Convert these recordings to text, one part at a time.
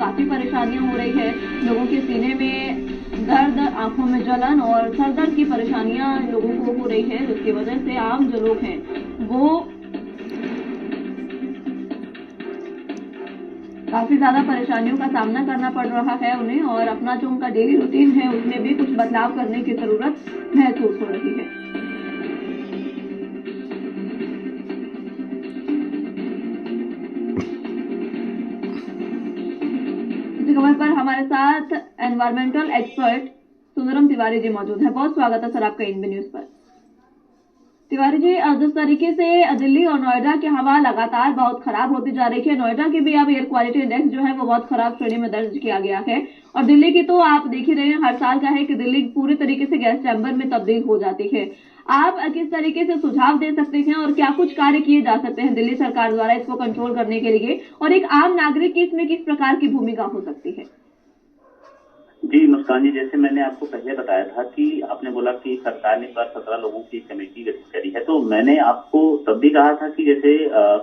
काफी परेशानियां हो रही है। लोगों के सीने में दर्द, आंखों में जलन और सर दर्द की परेशानियां लोगों को हो रही है, जिसकी वजह से आम जो लोग हैं वो काफी ज्यादा परेशानियों का सामना करना पड़ रहा है उन्हें, और अपना जो उनका डेली रूटीन है उसमें भी कुछ बदलाव करने की जरूरत महसूस हो रही है। इसी खबर पर हमारे साथ एनवायरमेंटल एक्सपर्ट सुंदरम तिवारी जी मौजूद है। बहुत स्वागत है सर आपका एनबी न्यूज पर। तिवारी जी, जिस तरीके से दिल्ली और नोएडा की हवा लगातार बहुत खराब होती जा रही है, नोएडा की भी अब एयर क्वालिटी इंडेक्स जो है वो बहुत खराब श्रेणी में दर्ज किया गया है, और दिल्ली की तो आप देख ही रहे हैं, हर साल का है कि दिल्ली पूरी तरीके से गैस चैम्बर में तब्दील हो जाती है। आप किस तरीके से सुझाव दे सकते हैं और क्या कुछ कार्य किए जा सकते हैं दिल्ली सरकार द्वारा इसको कंट्रोल करने के लिए, और एक आम नागरिक की इसमें किस प्रकार की भूमिका हो सकती है? जी मुस्कान जी, जैसे मैंने आपको पहले बताया था कि आपने बोला कि सरकार ने 17 लोगों की कमेटी गठित करी है, तो मैंने आपको तब भी कहा था कि जैसे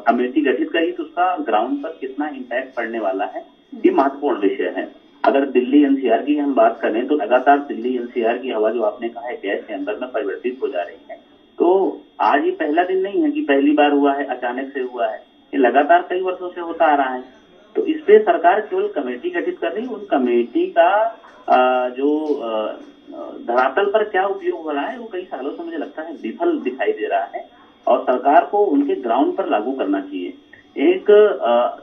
कमेटी गठित करी तो उसका ग्राउंड पर कितना इम्पैक्ट पड़ने वाला है, ये महत्वपूर्ण विषय है। अगर दिल्ली एनसीआर की हम बात करें तो लगातार दिल्ली एनसीआर की हवा जो आपने कहा है गैस चैम्बर में परिवर्तित हो जा रही है। तो आज ये पहला दिन नहीं है कि पहली बार हुआ है, अचानक से हुआ है, ये लगातार कई वर्षों से होता आ रहा है। तो इस पे सरकार केवल कमेटी गठित कर रही है, उन कमेटी का जो धरातल पर क्या उपयोग हो रहा है वो कई सालों से मुझे लगता है विफल दिखाई दे रहा है, और सरकार को उनके ग्राउंड पर लागू करना चाहिए। एक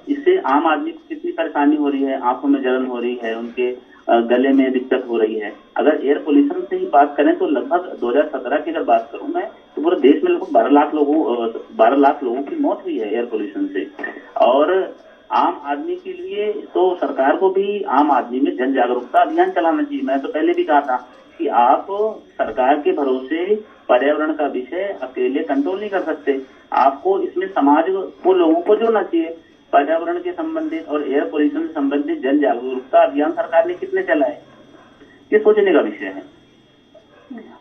इससे आम आदमी को कितनी परेशानी हो रही है, आंखों में जलन हो रही है, उनके गले में दिक्कत हो रही है। अगर एयर पोल्यूशन से ही बात करें तो लगभग 2017 की अगर बात करूं मैं तो पूरे देश में लगभग 12 लाख लोगों की मौत हुई है एयर पोल्यूशन से। और आम आदमी के लिए तो सरकार को भी आम आदमी में जन जागरूकता अभियान चलाना चाहिए। मैं तो पहले भी कहा था कि आप सरकार के भरोसे पर्यावरण का विषय अकेले कंट्रोल नहीं कर सकते, आपको इसमें समाज को, लोगों को जोड़ना चाहिए। पर्यावरण के संबंधित और एयर पोल्यूशन से संबंधित जन जागरूकता अभियान सरकार ने कितने चलाए, ये सोचने का विषय है।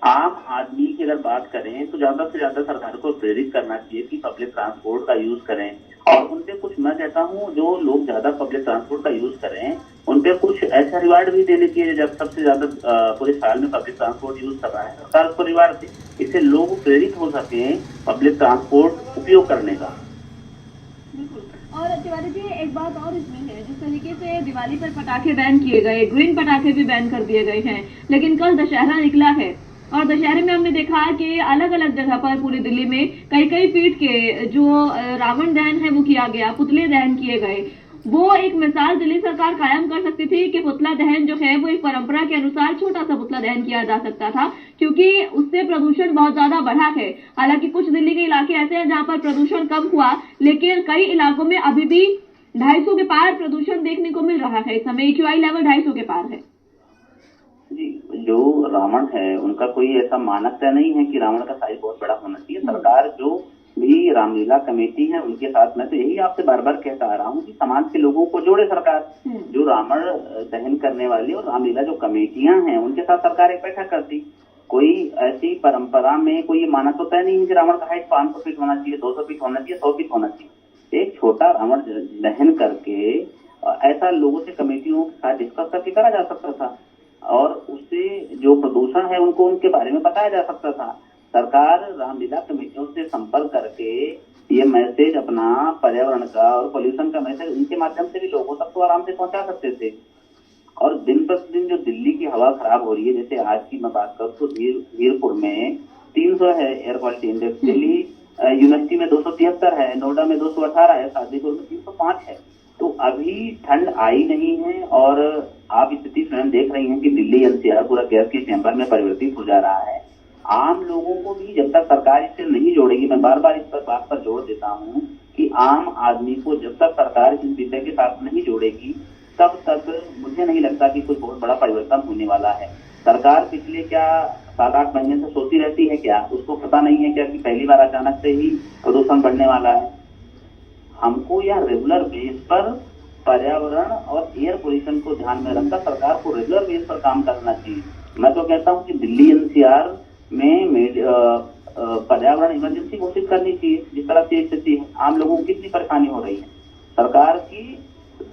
आम आदमी की अगर बात करें तो ज्यादा से ज्यादा सरकार को प्रेरित करना चाहिए कि पब्लिक ट्रांसपोर्ट का यूज करें, और उनपे कुछ, मैं कहता हूँ जो लोग ज्यादा पब्लिक ट्रांसपोर्ट का यूज करें उनपे कुछ ऐसा रिवार्ड भी देने चाहिए। जब सबसे ज्यादा पूरे साल में पब्लिक ट्रांसपोर्ट यूज कर रहा है सरकार उसको रिवार्ड दे, इससे लोग प्रेरित हो सके पब्लिक ट्रांसपोर्ट उपयोग करने का। और तिवारी जी, एक बात और इसमें है, जिस तरीके से दिवाली पर पटाखे बैन किए गए, ग्रीन पटाखे भी बैन कर दिए गए हैं, लेकिन कल दशहरा निकला है और दशहरे में हमने देखा कि अलग अलग जगह पर पूरी दिल्ली में कई फीट के जो रावण दहन है वो किया गया, पुतले दहन किए गए। वो एक मिसाल दिल्ली सरकार कायम कर सकती थी कि पुतला दहन जो है वो एक परंपरा के अनुसार छोटा सा पुतला दहन किया जा सकता था, क्योंकि उससे प्रदूषण बहुत ज्यादा बढ़ा है। हालांकि कुछ दिल्ली के इलाके ऐसे हैं जहां पर प्रदूषण कम हुआ, लेकिन कई इलाकों में अभी भी 250 के पार प्रदूषण देखने को मिल रहा है। इस समय AQI लेवल 250 के पार है। जी, जो रावण है उनका कोई ऐसा मानक तय नहीं है कि रावण का साइज बहुत बड़ा होना चाहिए। सरकार जो भी रामलीला कमेटी है उनके साथ, मैं तो यही आपसे बार बार कहता आ रहा हूँ कि समाज के लोगों को जोड़े सरकार। जो रावण दहन करने वाली और रामलीला जो कमेटियां हैं उनके साथ सरकार एक बैठक करती। कोई ऐसी परंपरा में कोई मानक तो तय नहीं है कि रावण का हाइट 500 फीट होना चाहिए, 200 फीट होना चाहिए, 100 फीट होना चाहिए। एक छोटा रावण दहन करके ऐसा लोगों से, कमेटियों के साथ डिस्कस करके करा जा सकता था, और उससे जो प्रदूषण है उनको उनके बारे में बताया जा सकता था। सरकार रामलीला कमेटियों से संपर्क करके ये मैसेज अपना पर्यावरण का और पोल्यूशन का मैसेज उनके माध्यम से भी लोगों तक तो आराम से पहुंचा सकते थे। और दिन प्रतिदिन जो दिल्ली की हवा खराब हो रही है, जैसे आज की मैं बात करूँ तो हीरपुर में 300 है air quality index, Delhi university में 273 है, नोएडा में 218 है, शादीपुर में 305 है। तो अभी ठंड आई नहीं है, और आप स्थिति स्वयं देख रही हैं कि दिल्ली एनसीआर पूरा गैस के चैम्बर में परिवर्तित हो जा रहा है। आम लोगों को भी जब तक सरकार इससे नहीं जोड़ेगी, मैं बार बार इस पर बात पर जोड़ देता हूँ कि आम आदमी को जब तक सरकार इस विषय के साथ नहीं जोड़ेगी तब तक मुझे नहीं लगता कि कुछ बहुत बड़ा परिवर्तन होने वाला है। सरकार पिछले क्या 7-8 महीने से सोती रहती है क्या? उसको पता नहीं है क्या कि पहली बार अचानक से ही प्रदूषण बढ़ने वाला है? हमको यह रेगुलर बेस पर पर्यावरण और एयर पोल्यूशन को ध्यान में रखकर सरकार को रेगुलर बेस पर काम करना चाहिए। मैं तो कहता हूँ कि दिल्ली एनसीआर में पर्यावरण इमरजेंसी घोषित करनी चाहिए। जिस तरह से स्थिति है, आम लोगों को कितनी परेशानी हो रही है, सरकार की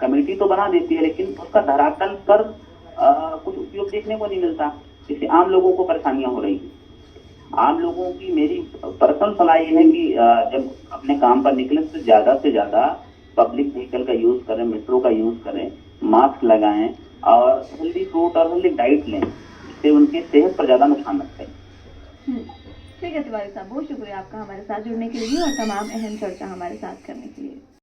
कमेटी तो बना देती है लेकिन उसका धरातल पर कुछ उपयोग देखने को नहीं मिलता, जिससे आम लोगों को परेशानियां हो रही हैं। आम लोगों की मेरी पर्सनल सलाह ये है कि जब अपने काम पर निकले तो ज्यादा से ज्यादा पब्लिक व्हीकल का यूज करें, मेट्रो का यूज करें, मास्क लगाएं और हेल्दी फूड और हेल्दी डाइट लें, जिससे उनकी सेहत पर ज्यादा नुकसान न पड़े। ठीक है तिवारी साहब, बहुत शुक्रिया आपका हमारे साथ जुड़ने के लिए और तमाम अहम चर्चा हमारे साथ करने के लिए।